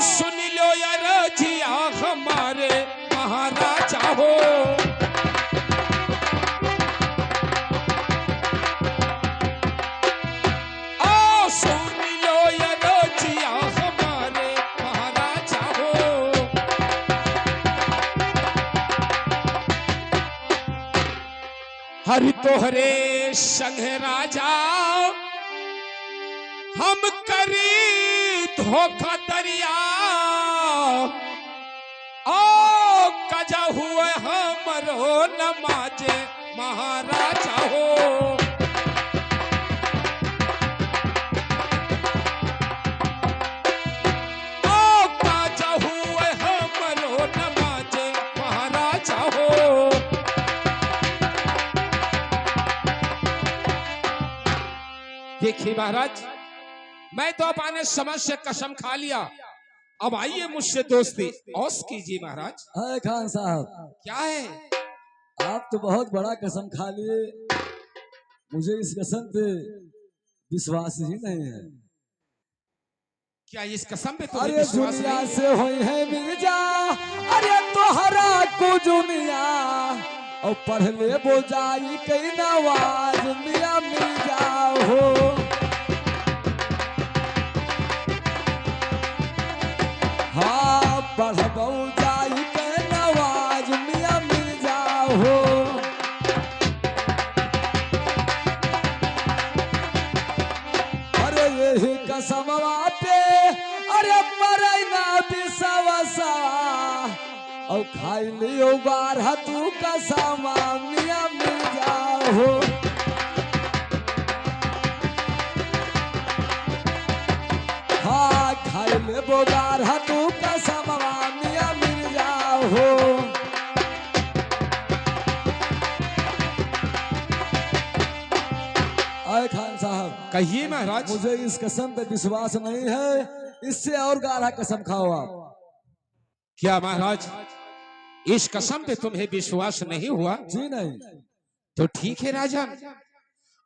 सुन लो यार जिया हमारे महाराजा हो। सुन लो यार जिया हमारे महाराजा हो। हरि तोहरे संग राजा हम करी धोखा दरिया। ओ कजा हुए हमरो नमाजे महाराजा हो। ओ कजा हुए हमरो नमाजे महाराजा हो। देखिए महाराज, मैं तो अपने समझ से कसम खा लिया, अब आइए मुझसे दोस्ती औस कीजिए महाराज। अरे खान साहब, क्या है? आप तो बहुत बड़ा कसम खा लिए, मुझे इस कसम पे विश्वास ही नहीं है। क्या इस कसम पे तुम्हें अरे विश्वास दुनिया नहीं? से हुई है मिर्जा, अरे तोहरा को दुनिया और पढ़ ले बोझाई कई नवाज मिया मिर्जा हो। हाँ पढ़ बोझाई कई नवाज मिया मिर्जा हो। अरे यही कसम बाटे, अरे मरैना बिसवसा और खाई लियो बार तू कसम मिया मिर्जा हो। हाँ खाई ले बोगार तू कसम मिया मिर्जा हो। अरे खान साहब, कहिए महाराज। मुझे इस कसम पे विश्वास नहीं है, इससे और गाढ़ा कसम खाओ आप। क्या महाराज, इस कसम पे तुम्हें विश्वास नहीं हुआ? जी नहीं। तो ठीक है राजा,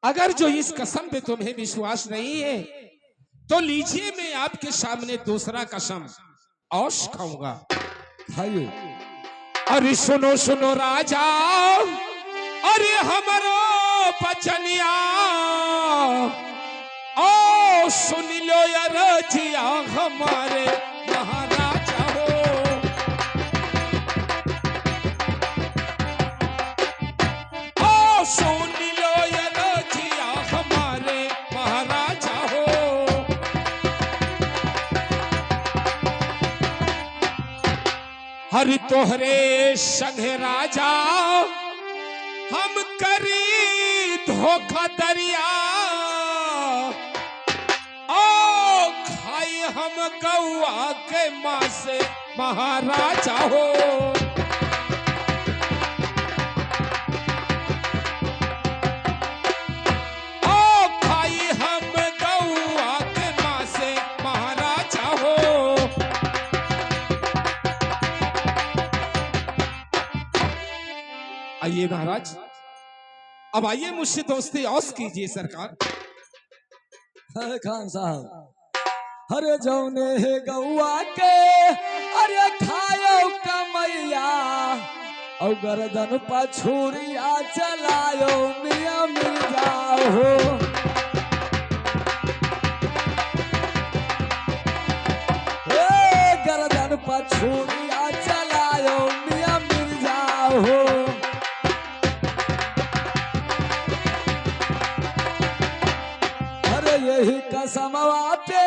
अगर जो इस कसम पे तुम्हें विश्वास नहीं है तो लीजिए मैं आपके सामने दूसरा कसम औश खाऊंगा। खाइए। अरे सुनो सुनो राजा, अरे हमारो बचनिया। ओ सुन लो यार जिया हमारे महाराजा हो। ओ सुन लो यार जिया हमारे महाराजा हो। हरि तोहरे संग राजा हम करी धोखा दरिया। ओ खाई हम गौआ के माँ से महाराजा हो। ओ खाई हम गौआ के माँ से महाराजा हो। आइए महाराज, अब आइए मुझसे दोस्ती औस कीजिए सरकार। अरे खान साहब, अरे जौने है गौआ के अरे खायो कमैया और गर्दन पर छुरिया चलायो मिया मिर्जा हो। ए गर्दन पर छुरिया चलायो मिया मिर्जा हो। अरे यही कसम पे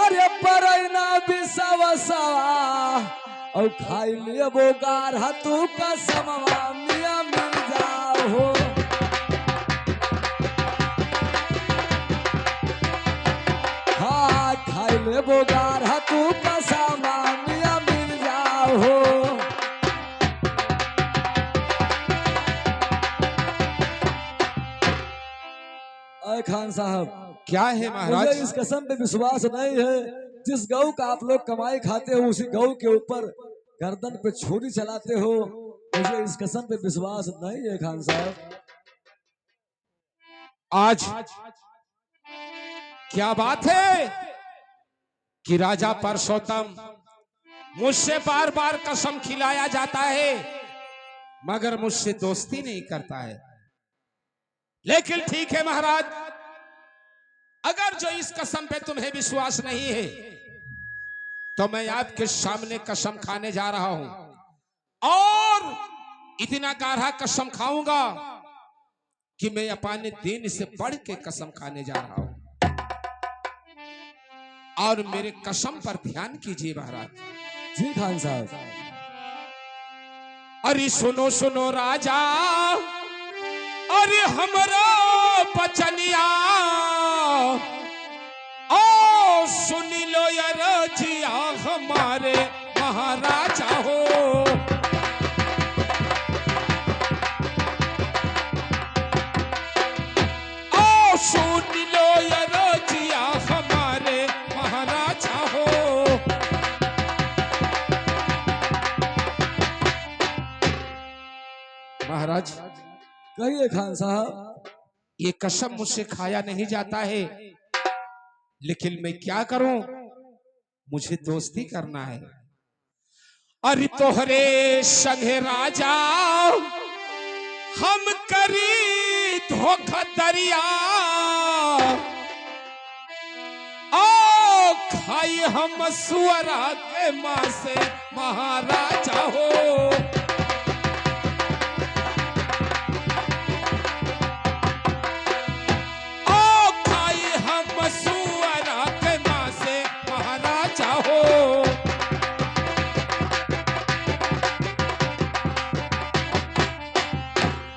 अरे परैना बिसवसा और खाई लिए बोगार तू कसम मिया मिर्जा हो। हाँ खाई ले बोगार तू कसम मिया मिर्जा हो। अरे खान साहब, क्या है महाराज? मुझे इस कसम पे विश्वास नहीं है, जिस गौ का आप लोग कमाई खाते हो उसी गौ के ऊपर गर्दन पे छुरी चलाते हो, मुझे इस कसम पे विश्वास नहीं है खान साहब। आज क्या बात है? कि राजा परसोत्तम मुझसे बार बार कसम खिलाया जाता है मगर मुझसे दोस्ती नहीं करता है। लेकिन ठीक है महाराज, अगर जो इस कसम पे तुम्हें विश्वास नहीं है तो मैं आपके सामने कसम खाने जा रहा हूं और इतना गाढ़ा कसम खाऊंगा कि मैं अपने दिन से बढ़ के कसम खाने जा रहा हूं। और मेरे कसम पर ध्यान कीजिए महाराज। जी खान साहब। अरे सुनो सुनो राजा, अरे हमारा बचनिया, ओ सुन लो यार जिया हमारे महाराजा हो। ओ सुन लो यार जिया हमारे महाराजा हो। महाराज कहिए खान साहब। ये कसम मुझसे खाया नहीं जाता है, लेकिन मैं क्या करूं, मुझे दोस्ती करना है। अरे तोहरे संगे राजा हम करी धोखा दरिया, ओ खाई हम सुअरा के मां से महाराजा हो।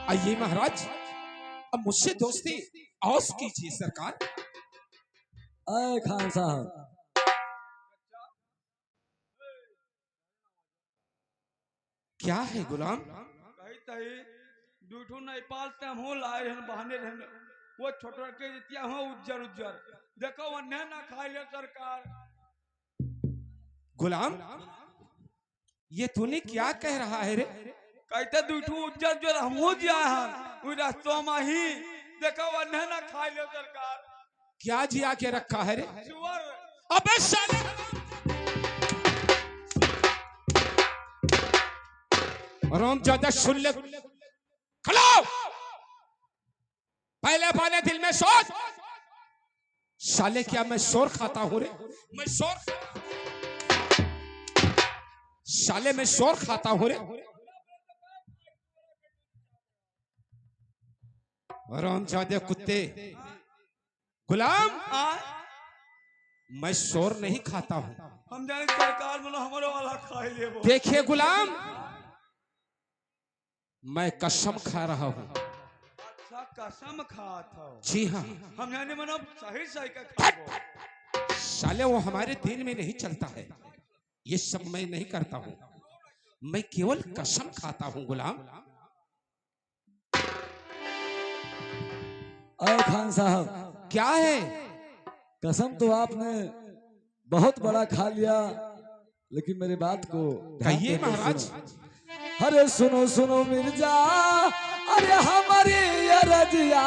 आइए महाराज, अब मुझसे दोस्ती औस कीजिए सरकार। अय खान साहब। क्या है गुलाम? कही तही दूठू नहीं पालते हम हो लाए हैं बहाने रहने वो छोटे के जितिया हो उज्जर उज्जर देखो वन्ने ना खा ले सरकार। गुलाम, ये तूने क्या कह रहा है रे? कहते दूठू उज्जर जो हम हो दिया है वो रास्तों में ही देखो वन्ने ना खा ले सरकार। क्या जिया के रखा है रे? सुअर। अबे साले, राम ज्यादा सुन ले, खड़ो। पहले अपने दिल में सोच, साले क्या मैं शोर खाता हूं रे? मैं शोर, साले मैं शोर खाता हूं रे? राम ज्यादा कुत्ते। गुलाम, मैं शोर नहीं खाता हूं। हम जाने सरकार बोलो हमारे वाला खा ले वो। देखिए गुलाम, मैं कसम खा रहा हूं। अच्छा कसम खाता हो? जी हाँ। हम जाने मनो सही सही का खाओ। साले वो हमारे दिन में नहीं चलता है, ये सब मैं नहीं करता हूं, मैं केवल कसम खाता हूं गुलाम। अय खान साहब। क्या है? कसम तो आपने बहुत बड़ा खा लिया, लेकिन मेरी बात को ध्यान कहिए देकर महाराज। सुनो। अरे सुनो सुनो मिर्जा, अरे हमारी रजिया,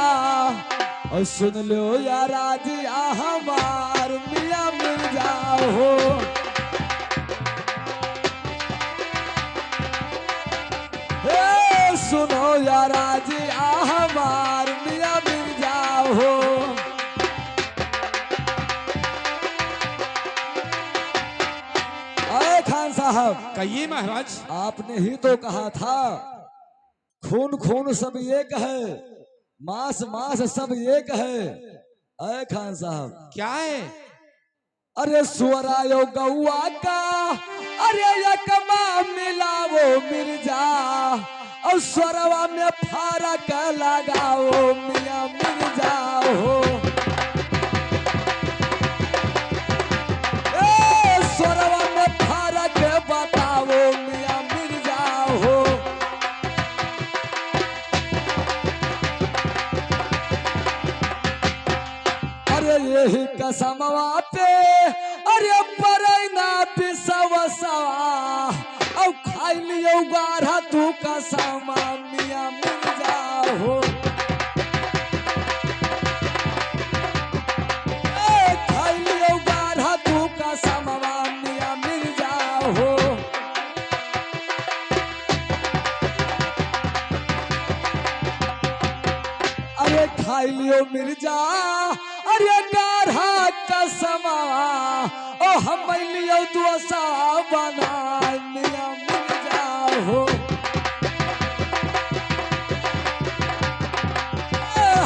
और सुन लो या राजिया हमार मियां मिर्जा हो। हे सुनो या राजिया हमार मियां मिर्जा हो। अरे खान साहब, कहिए महाराज। आपने ही तो कहा था खून खून सब एक है, मांस मांस सब एक है। अरे खान साहब। क्या है? अरे सुअरायो गौआ का, अरे यकमा मिलावो मिर्जा, और स्वरवा में फर्क लगाओ मियां मिर्जा हो। स्वरवा में फर्क बताओ मियां मिर्जा हो। अरे यही कसमवा पे, अरे परैना पिसवसवा, और खाई लियो गाढ़ा तू कसमा मियां मिर्जा हो। हो। अरे खाई लियो मिर्जा, अरे गाढ़ा कसमा, ओ हम लियो दोसा बना मिया मिर्जा हो।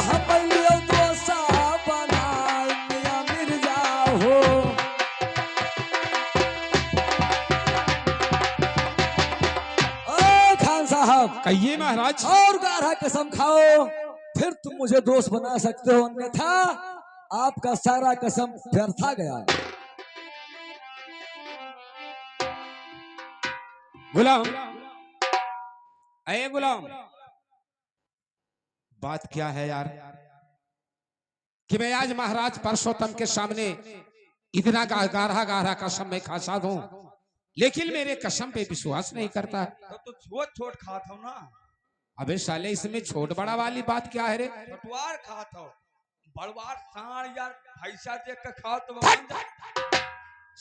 हम लियो दोसा बना मिया मिर्जा हो। ओ खान साहब, कहिए महाराज। और गाढ़ा कसम खाओ, फिर तुम मुझे दोस्त बना सकते हो, अन्यथा आपका सारा कसम व्यर्था गया। गुलाम, अये गुलाम, बात क्या है यार कि मैं आज महाराज परसोत्तम के सामने इतना गाढ़ा गाढ़ा कसम में खासा दूं, लेकिन मेरे कसम पे विश्वास नहीं करता। तो छोट छोट खात हो ना, अबे साले, इसमें छोट बड़ा वाली बात क्या है रे? छोटवार खात हो, बड़वार साढ़ यार भैंसा देख के खाओ तो भगवान जा-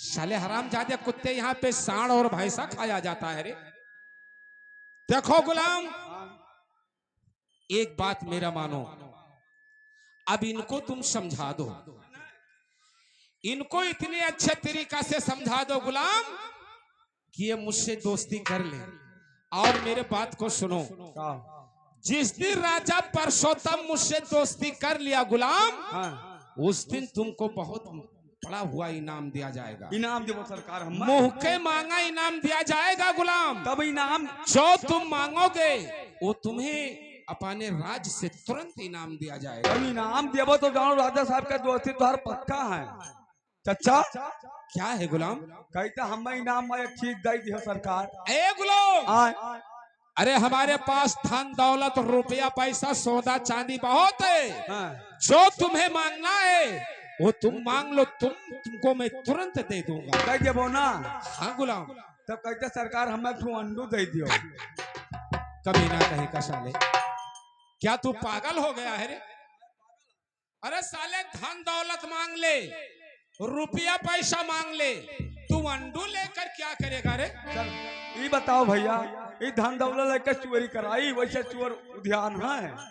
साले हरामजादे कुत्ते, यहाँ पे सांड और भैंसा खाया जाता है रे। देखो गुलाम, हाँ, एक बात मेरा मानो, अब इनको तुम समझा दो, इनको इतने अच्छे तरीका से समझा दो गुलाम कि ये मुझसे दोस्ती कर ले। और मेरे बात को सुनो, का जिस दिन राजा परसोत्तम मुझसे दोस्ती कर लिया गुलाम, हाँ, उस दिन तुमको बहुत बड़ा हुआ इनाम दिया जाएगा। इनाम देवो सरकार, हम मुंह के मांगा इनाम दिया जाएगा गुलाम। तब इनाम जो तुम मांगोगे वो तुम्हें अपने राज्य से तुरंत इनाम दिया जाएगा। तब इनाम देवो तो जानो राजा साहब का दोस्ती तो हर पक्का है। चचा क्या है गुलाम? कहते हम इनाम में एक चीज दे दी सरकार। ए गुलाम, हाँ, अरे हमारे पास धन दौलत रुपया पैसा सौदा चांदी बहुत है, हाँ, जो तुम्हें मांगना है वो तुम मांग लो, तुमको मैं तुरंत दे दूंगा। कह देवो ना। हाँ गुलाम। तब कहते सरकार हमें तू अंडू दे दियो। कभी ना कहे का साले, क्या तू पागल हो गया है रे? अरे साले, धन दौलत मांग ले, रुपया पैसा मांग ले, तू अंडू लेकर क्या करेगा रे? चल ये बताओ भैया, ये धन दौलत लेकर चोरी कराई, वैसे चोर उद्यान है।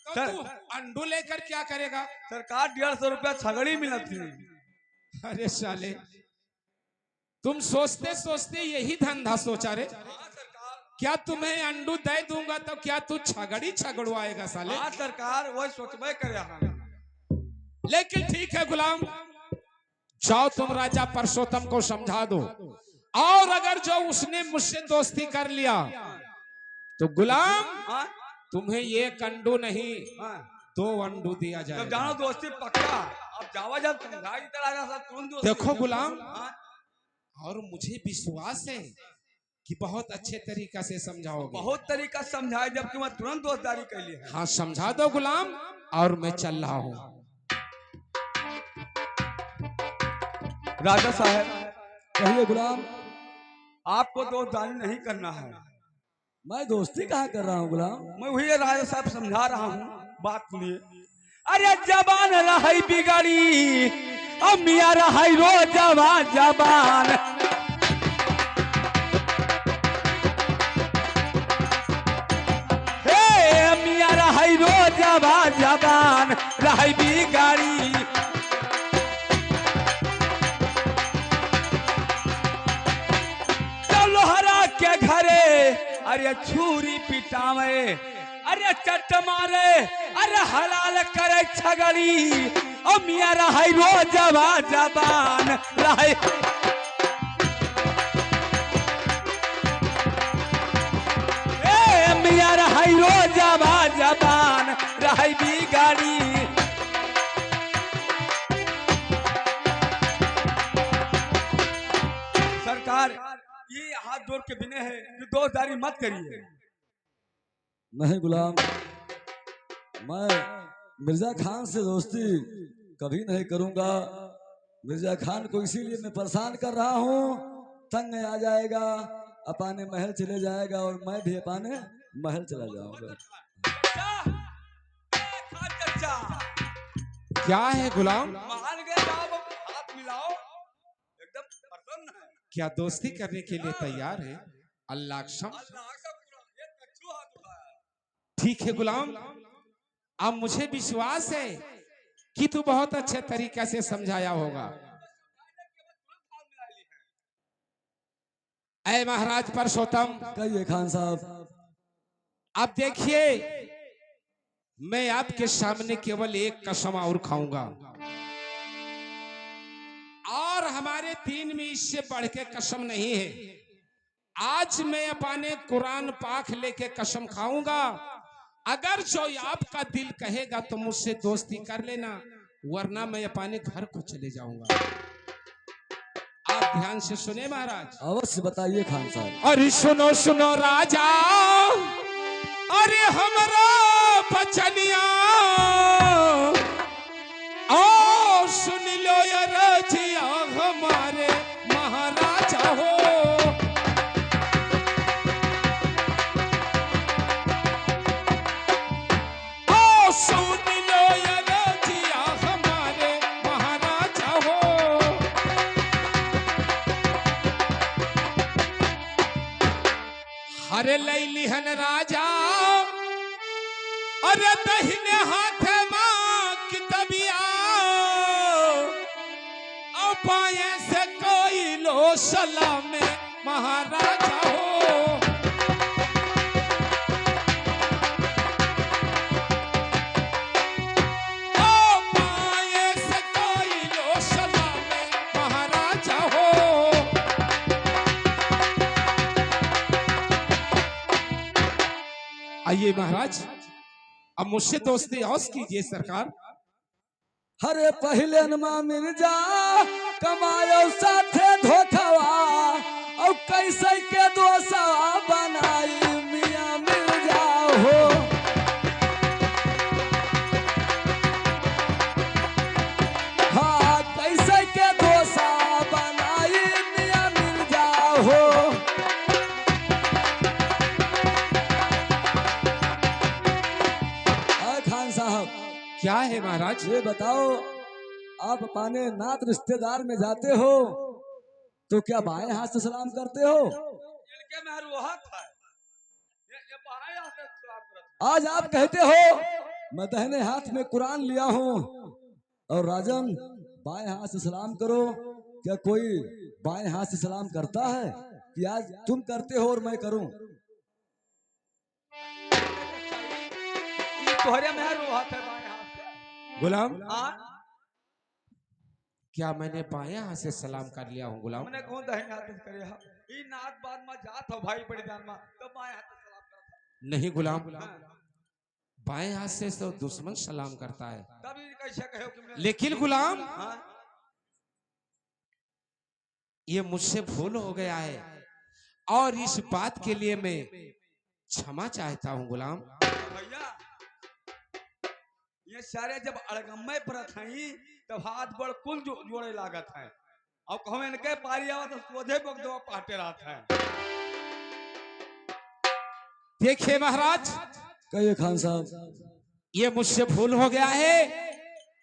तो सर- तू अंडू लेकर क्या करेगा? सरकार 150 रुपया छगड़ी मिलत थी। अरे साले, तुम सोचते सोचते यही धंधा सोचा रे? क्या तुम्हें अंडू दे दूंगा तो क्या तू छगड़ी छगड़वाएगा साले? हाँ सरकार वही सोचबे करे हम। लेकिन ठीक है गुलाम, जाओ तुम राजा परसोत्तम को समझा दो, और अगर जो उसने मुझसे दोस्ती कर लिया तो गुलाम हाँ, तुम्हें ये अंडू नहीं हाँ, 2 अंडू दिया जब जाएगा। जानो दोस्ती पक्का। अब जावा जब समझाई तरह सब तुरंत दोस्ती। देखो गुलाम, हाँ, और मुझे विश्वास है कि बहुत अच्छे तरीका से समझाओगे। बहुत तरीका समझाए, जबकि मैं तुरंत दोस्तारी कर ली है। हाँ समझा दो गुलाम, और मैं चल रहा हूँ। राजा साहब, कहिए गुलाम। आपको दोस्तारी नहीं करना है। मैं दोस्ती कहाँ कर रहा हूँ गुलाम? मैं वही राजा साहब समझा रहा हूँ, बात सुनिए। अरे जबान रही बिगड़ी, अब मियाँ रही रो जवान जबान। हे मियाँ रही रो जवान जबान रही बिगड़ी। लोहरा के घरे अरे छुरी पिटावे, अरे चट मारे, अरे हलाल करे छगड़ी। और मियाँ रही रो जवान जबान रही। मियाँ रही रो जवान जबान रही बिगाड़ी। सरकार ये हाथ जोड़ के बिने है कि दोस्तारी मत करिए। नहीं गुलाम, मैं मिर्जा खान से दोस्ती कभी नहीं करूंगा। मिर्जा खान को इसीलिए मैं परेशान कर रहा हूँ, तंग आ जाएगा, अपने महल चले जाएगा और मैं भी अपने महल चला जाऊंगा। चाचा, क्या है गुलाम? मान गए, जाओ हाथ मिलाओ, एकदम प्रसन्न है। क्या दोस्ती करने के लिए तैयार है? अल्लाह क्षम। ठीक है गुलाम, अब मुझे विश्वास है कि तू बहुत अच्छे तरीके से समझाया होगा। ऐ महाराज परसोत्तम, कहिए खान साहब। अब देखिए, मैं आपके सामने केवल एक कसम और खाऊंगा, और हमारे दीन में इससे बढ़ के कसम नहीं है। आज मैं अपने कुरान पाक लेके कसम खाऊंगा, अगर जो आपका दिल कहेगा तो मुझसे दोस्ती कर लेना, वरना मैं अपने घर को चले जाऊंगा। आप ध्यान से सुने महाराज। अवश्य बताइए खान साहब। अरे सुनो सुनो राजा, अरे हमारा बचनिया, ओ सुन लो ये रजिया हमारे महाराजा हो। ओ सुन लो ये रजिया हमारे महाराजा हो। हरे लैलिहन राजा, अरे दहिने हाथ मां की तबिया, और बाएं से कोई लो सलाम महाराजा हो। ओ बाएं से कोई लो सलाम महाराजा हो। आइए महाराज, अब मुझसे दोस्ती औस कीजिए सरकार। हरे पहले नमा मिर्जा कमायो साथे धोखवा, और कैसे के दोसवा बनाई मियां मिर्जा हो। हाँ, कैसे के दोसवा बनाई मियां मिर्जा हो। खान साहब, क्या है महाराज? ये बताओ, आप अपने नात रिश्तेदार में जाते हो तो क्या बाएं हाथ से सलाम करते हो? इनके में रोहत है, ये बाएं हाथ से सलाम करता है। आज आप कहते हो मैं दाहिने हाथ में कुरान लिया हूँ, और राजन बाएं हाथ से सलाम करो। क्या कोई बाएं हाथ से सलाम करता है कि आज तुम करते हो और मैं करूं? तोहरे में रोहत है बाएं हाथ से। गुलाम, हाँ, क्या मैंने बाएं हाथ से सलाम कर लिया हूँ गुलाम? हमने कौन दाहिने हाथ से करे हा? ई नात बाद में जात हो भाई बड़ी दान में, तो बाएं हाथ से सलाम करता। नहीं गुलाम, बाएं हाथ से तो दुश्मन सलाम करता है। तभी कैसे कहो कि मैं। लेकिन गुलाम, हाँ, ये मुझसे भूल हो गया है, और इस बात के लिए मैं क्षमा चाहता हूँ गुलाम। भैया, ये सारे जब अड़गम्मे पर थी तब हाथ बड़ कुल जोड़े लागत है, और कहूँ इनके पारी आवा तो सोझे बोक दो पाटे रहता है। देखिए महाराज, कहिए खान साहब। ये मुझसे भूल हो गया है,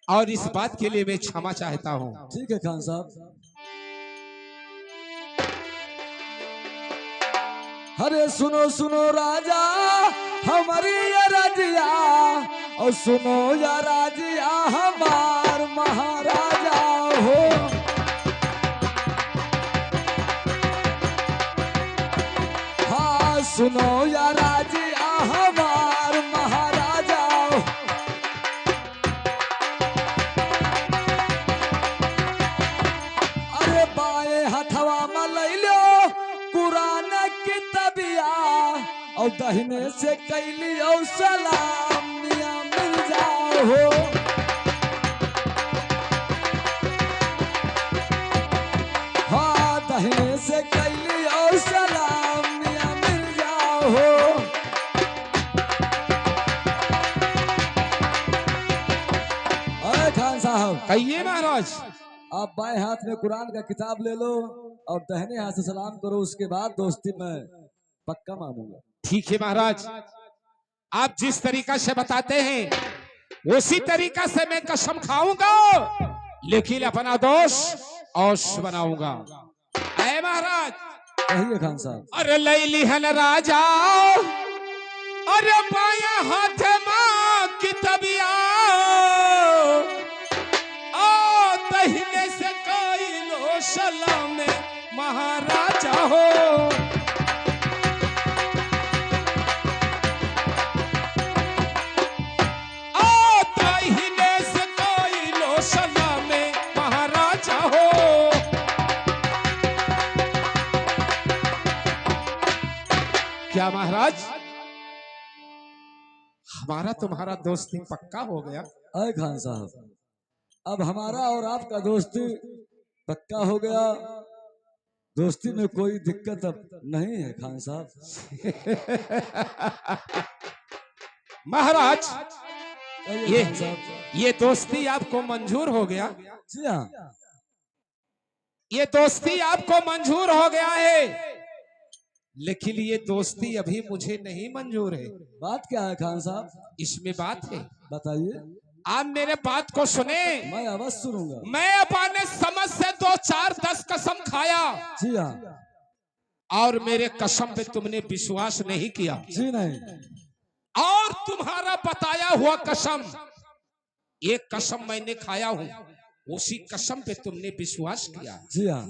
और इस बात के लिए मैं क्षमा चाहता हूँ। ठीक है खान साहब। अरे सुनो सुनो राजा हमारी ये रजिया, और सुनो या राजिया हमार महाराजा हो। हाँ, सुनो या राजिया हमार महाराजा हो। अरे बाएं हथवा में ले लो कुरान की तबिया, और दाहिने से कैली और सलाम मियां मिर्जा हो। हाँ, दाहिने से कैली और सलाम मियां मिर्जा हो। अरे खान साहब, कहिए महाराज। आप बाएं हाथ में कुरान का किताब ले लो और दाहिने हाथ से सलाम करो, उसके बाद दोस्ती मैं पक्का मानूंगा। ठीक है महाराज, आप जिस तरीका से बताते हैं उसी तरीका से मैं कसम खाऊंगा, लेकिन अपना दोष औश बनाऊंगा। है महाराज। कहिए खान साहब। अरे लैली हन राजा, अरे बाया हाथ माँ की तबिया, ओ दहिने से कोई लो सलाम महाराजा हो। ओ दहिने से कोई लो सलाम महाराजा हो। क्या महाराज, हमारा तुम्हारा दोस्ती पक्का हो गया? अय खान साहब, अब हमारा और आपका दोस्ती पक्का हो गया। दोस्ती में कोई दिक्कत अब नहीं है खान साहब। महाराज, कहिए खान साहब। ये दोस्ती आपको मंजूर हो गया? जी हाँ, ये दोस्ती आपको मंजूर हो गया है, लेकिन ये दोस्ती अभी मुझे नहीं मंजूर है। बात क्या है खान साहब? इसमें बात है, बताइए। आप मेरे बात को सुने। मैं अवश्य सुनूंगा। मैं अपने समझ से 2, 4, 10 कसम खाया, जी हाँ। और मेरे कसम पे तुमने विश्वास नहीं किया। जी नहीं। और तुम्हारा बताया हुआ कसम, एक कसम मैंने खाया हूँ, उसी कसम पे तुमने विश्वास किया। जी हाँ।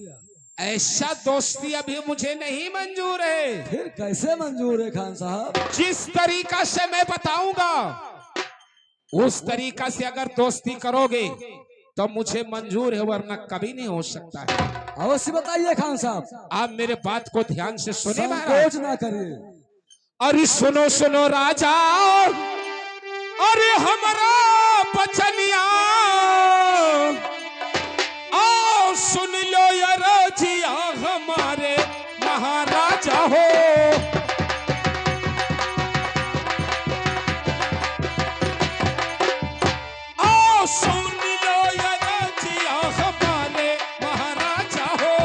ऐसा दोस्ती अभी मुझे नहीं मंजूर है। फिर कैसे मंजूर है खान साहब? जिस तरीका से मैं बताऊंगा, उस तरीका से अगर दोस्ती करोगे तो मुझे मंजूर है, वरना कभी नहीं हो सकता है। अवश्य बताइए खान साहब। आप मेरे बात को ध्यान से सुनिए महाराज। संकोच ना करिए। अरे सुनो सुनो राजा, अरे हमारा बचनिया, आओ सुन लो ये राजिया हमारे महाराजा हो। आओ सुन लो ये राजिया हमारे महाराजा हो।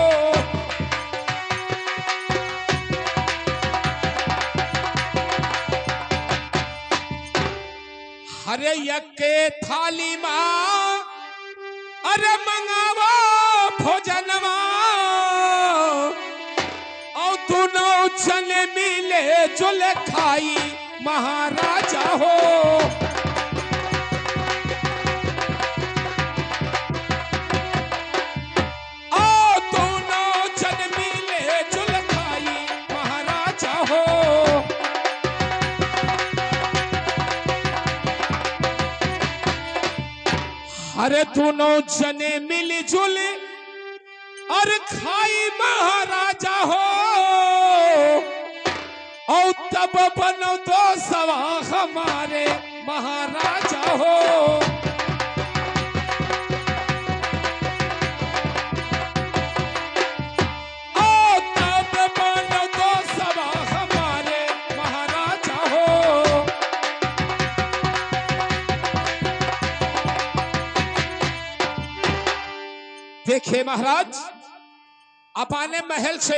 हरे यके थाली माँ, अरे मंगावा भोजनवा, और दोनों जने मिले जुले खाई महाराजा हो। और दोनों जने मिले जुले खाई महाराजा हो। अरे दोनों जने मिली जुली और खाई महाराजा हो, और तब बनो दो सवा हमारे महाराजा हो। और तब बनो दो सवा हमारे महाराजा हो। देखिए महाराज, अपने महल से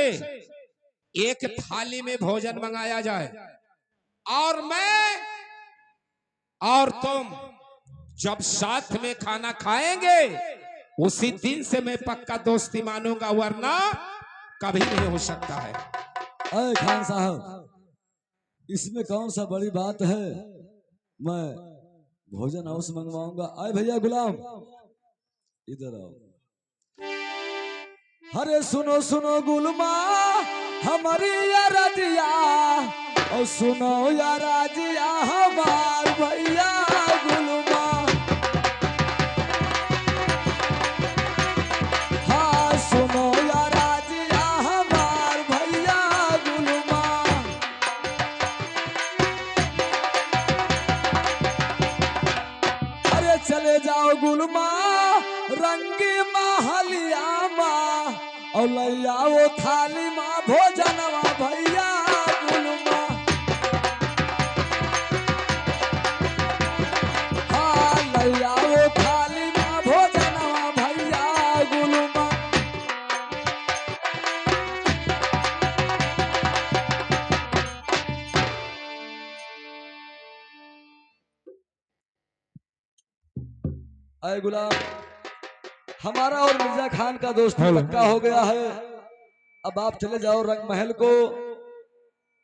एक थाली में भोजन मंगाया जाए, और मैं और तुम जब साथ में खाना खाएंगे, उसी दिन से मैं पक्का दोस्ती मानूंगा, वरना कभी नहीं हो सकता है। अरे खान साहब, इसमें कौन सा बड़ी बात है? मैं भोजन अवश्य मंगवाऊंगा। आए भैया गुलाम, इधर आओ। अरे सुनो सुनो गुलमा हमारी या रजिया, और सुनो या राजिया हमार भैया गुलमा। हाँ सुनो या राजिया हमार भैया गुलमा। अरे चले जाओ गुलमा रंगी महलिया माँ, और लैया वो थाली माँ भोजनवा भैया गुलमा। हाँ लैया वो थाली माँ भोजनवा भैया गुलमा। अय गुलाम, हमारा और मिर्जा खान का दोस्ती पक्का हो गया है। अब आप चले जाओ रंग महल को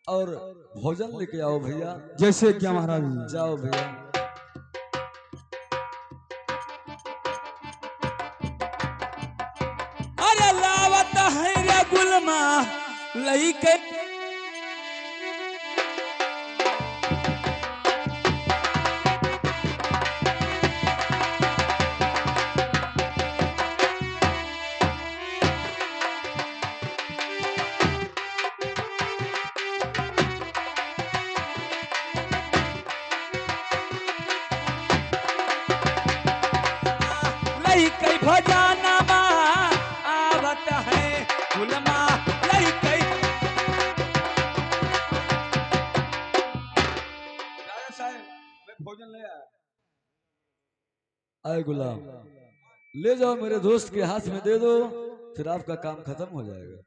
और भोजन लेके आओ भैया। जैसे क्या महाराज जी। जाओ भैया। अरे लावत है रे गुलमा लई के लई के भजनमा आवत है गुलमा लई के। राजा साहब मैं भोजन ले आया। आए गुलाम, ले जाओ मेरे दोस्त के हाथ में दे दो, फिर आपका काम खत्म हो जाएगा।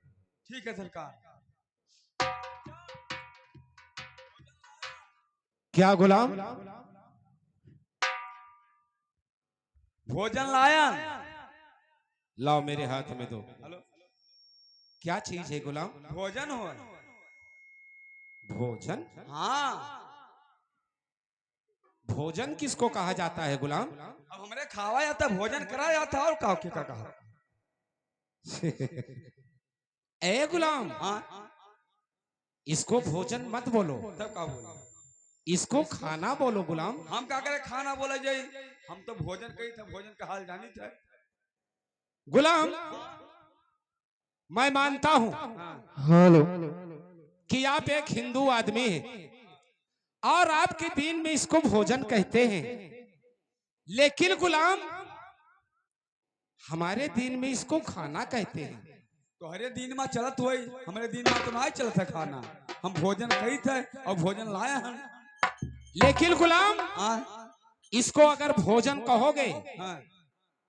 ठीक है सरकार। क्या गुलाम? भोजन लाया। लाओ मेरे हाथ में दो। हेलो क्या चीज है गुलाम? भोजन हो। भोजन? हाँ भोजन किसको कहा जाता है गुलाम? अब हमारे खावा जाता भोजन करा जाता और का क्या कहा। ए गुलाम, हाँ इसको भोजन मत बोलो, तब का बोला। इसको खाना बोलो गुलाम। हम क्या करे खाना बोले जाई। हम तो भोजन कही था, भोजन का हाल जानी था। गुलाम, मैं मानता हूं हेलो कि आप एक हिंदू आदमी हैं और आपके दीन में इसको भोजन कहते हैं, लेकिन गुलाम हमारे दीन में इसको खाना कहते हैं। तो हरे दिन में चलत हुई, हमारे दिन में तो नहीं चलत है खाना। हम भोजन कही थे और भोजन लाए हम। लेकिन गुलाम हाँ इसको अगर भोजन कहोगे हाँ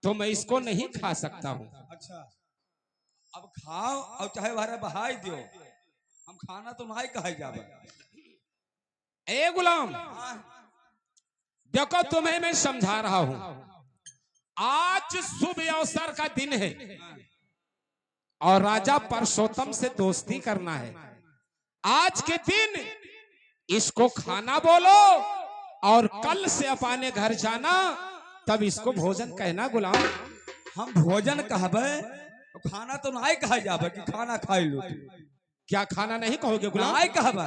तो मैं इसको नहीं खा सकता हूँ। अच्छा अब खाओ और चाहे बारे बहाई दियो, हम खाना तो नहीं कहे जावे। ए गुलाम, देखो तुम्हें मैं समझा रहा हूं, आज शुभ अवसर का दिन है और राजा परसोत्तम से दोस्ती करना है। आज के दिन इसको खाना बोलो और कल से अपने घर जाना, तब इसको भोजन कहना गुलाम। हम भोजन कहबे खाना तो नहीं कहे जावे कि खाना खाई लो। क्या खाना नहीं कहोगे गुलाम? नहीं कहबे,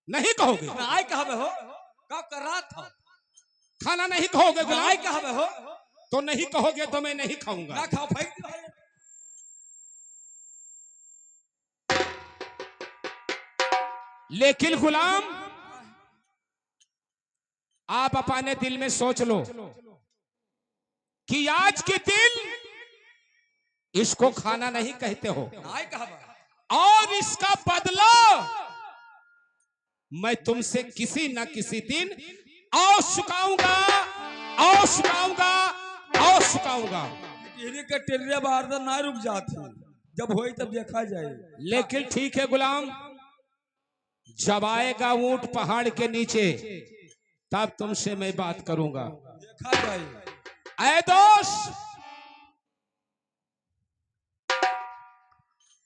नहीं कहोगे? नहीं कहबे हो कब कर रहा था। खाना नहीं कहोगे गुलाम? नहीं कहबे हो तो नहीं कहोगे तो मैं नहीं खाऊंगा। ना खाओ फेंक दो। लेकिन गुलाम आप अपने दिल में सोच लो कि आज के दिन इसको खाना नहीं कहते हो नहीं कहबे और इसका बदला मैं तुमसे किसी न किसी दिन और चुकाऊंगा और चुकाऊंगा और चुकाऊंगा। टेरी के टेरिया बार ना रुक जाती, जब होई तब देखा जाए। लेकिन ठीक है गुलाम, जब आएगा ऊंट पहाड़ के नीचे तब तुमसे मैं बात करूंगा। देखा जाए। ऐ दोस्त,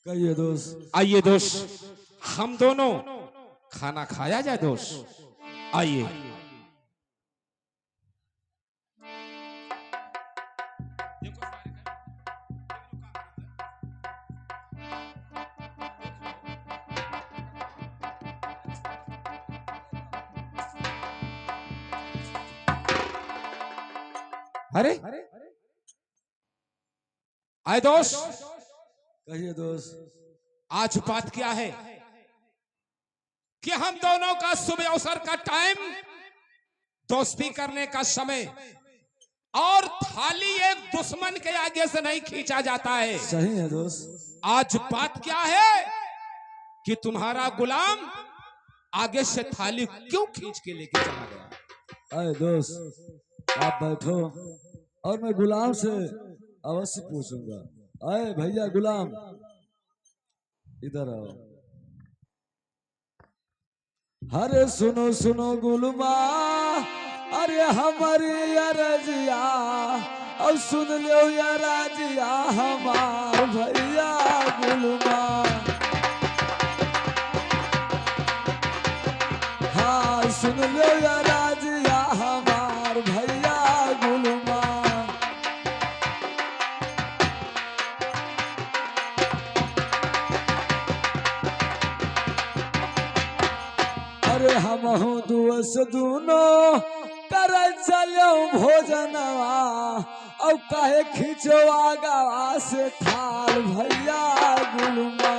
कहिए दोस्त। आइए दोस्त, हम दोनों खाना खाया जाए दोस्त, आइए। अरे आए दोस्त, कहिए दोस्त। आज बात क्या है कि हम दोनों का शुभ अवसर का टाइम, दोस्ती करने का समय, और थाली एक दुश्मन के आगे से नहीं खींचा जाता है। सही है दोस्त। आज बात क्या है कि तुम्हारा गुलाम आगे से थाली क्यों खींच के लेके चला गया? आए दोस्त आप बैठो और मैं गुलाम से अवश्य पूछूंगा। आए भैया गुलाम, इधर आओ। अरे सुनो सुनो गुलमा, अरे हमारी अरजिया, अब सुन लो या राजिया हमार भैया गुलमा, हाँ सुन लो या राजिया हमार भैया गुलमा। अरे हमहू दुअस दूनो कर चलो भोजनवा, अब काहे खिंचवा गवा से थाल भैया गुलमा।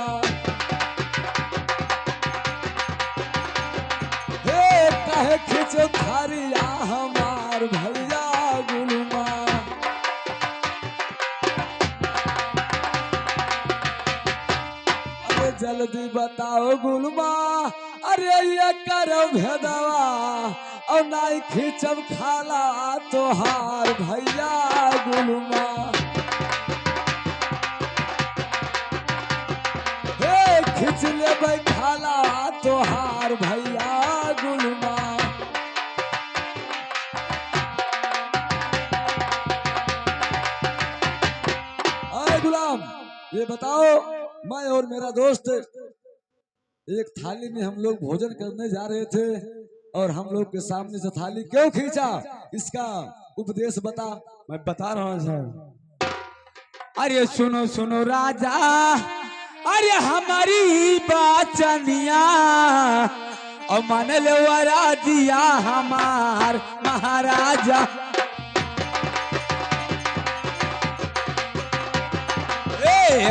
हे काहे खिंचो थारिया हमार भैया गुलमा। अरे जल्दी बताओ गुलमा, अरे ये करो भेदवा, और नाई खिंचब खाला तोहार भैया गुलमा। हे खिंच ले खाला तोहार भैया गुलमा। अरे गुलाम ये बताओ, मैं और मेरा दोस्त एक थाली में हम लोग भोजन करने जा रहे थे और हम लोग के सामने से थाली क्यों खींचा, इसका उपदेश बता। मैं बता रहा हूँ सर। अरे सुनो सुनो राजा, अरे हमारी बाचनिया और मन लो राजिया हमार महाराजा।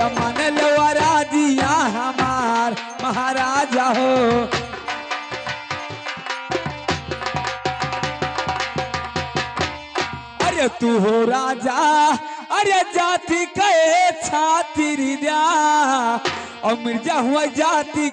मन लो राजिया हमार महाराजा हो। अरे तू हो राजा, अरे जाति के छातिर दिया और मिर्जा हुआ जाति